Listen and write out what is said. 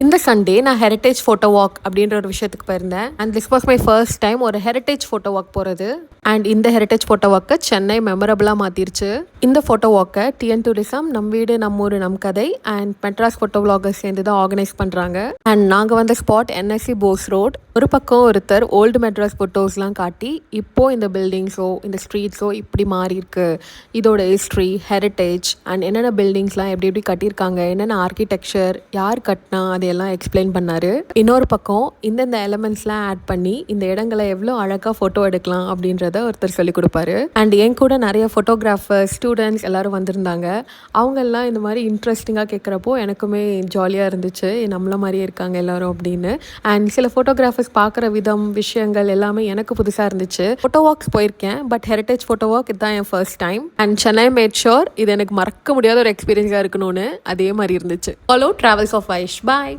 இந்த சண்டே நான் heritage photo walk அப்படின்ற ஒரு விஷயத்துக்கு போயிருந்தேன். And this was my first time ஒரு ஹெரிட்டேஜ் ஃபோட்டோ வாக் போகிறது. அண்ட் இந்த ஹெரிட்டேஜ் ஃபோட்டோ வாக்கை சென்னை மெமரபிளாக மாற்றிருச்சு. இந்த ஃபோட்டோ வாக்கை டிஎன் டூரிசம், நம் வீடு நம்ம ஊர் நம் கதை அண்ட் மெட்ராஸ் ஃபோட்டோ விளாகர்ஸ் சேர்ந்து தான் ஆர்கனைஸ் பண்ணுறாங்க. அண்ட் நாங்கள் வந்த ஸ்பாட் என்எஸ்சி போஸ் ரோட். ஒரு பக்கம் ஒருத்தர் ஓல்டு மெட்ராஸ் ஃபோட்டோஸ்லாம் காட்டி இப்போது இந்த பில்டிங்ஸோ இந்த ஸ்ட்ரீட்ஸோ இப்படி மாறி இருக்கு, இதோட ஹிஸ்ட்ரி, ஹெரிட்டேஜ் அண்ட் என்னென்ன பில்டிங்ஸ்லாம் எப்படி எப்படி கட்டியிருக்காங்க, என்னென்ன ஆர்கிடெக்சர், யார் கட்டினா அதையெல்லாம் எக்ஸ்பிளைன் பண்ணார். இன்னொரு பக்கம் இந்தந்த எலமெண்ட்ஸ்லாம் ஆட் பண்ணி இந்த இடங்களை எவ்வளோ அழகாக ஃபோட்டோ எடுக்கலாம் அப்படின்றத ஒருத்தர் சொல்லிக் கொடுப்பாரு. அண்ட் என் கூட நிறைய ஃபோட்டோகிராஃபர், ஸ்டூடெண்ட்ஸ் எல்லாரும் வந்திருந்தாங்க. அவங்கெல்லாம் இந்த மாதிரி இன்ட்ரெஸ்டிங்காக கேட்குறப்போ எனக்குமே ஜாலியாக இருந்துச்சு, நம்மள மாதிரியே இருக்காங்க எல்லாரும் அப்படின்னு. அண்ட் சில ஃபோட்டோகிராஃபர்ஸ் பார்க்குற விதம், விஷயங்கள் எல்லாமே எனக்கு புதுசாக இருந்துச்சு. ஃபோட்டோ வாக்ஸ் போயிருக்கேன், பட் ஹெரிட்டேஜ் ஃபோட்டோ வாக் இதுதான் என் first time. And Chennai made sure இது எனக்கு மறக்க முடியாத ஒரு எக்ஸ்பீரியன்ஸாக இருக்கணும்னு அதே மாதிரி இருந்துச்சு. Follow travels of Vaish. Bye.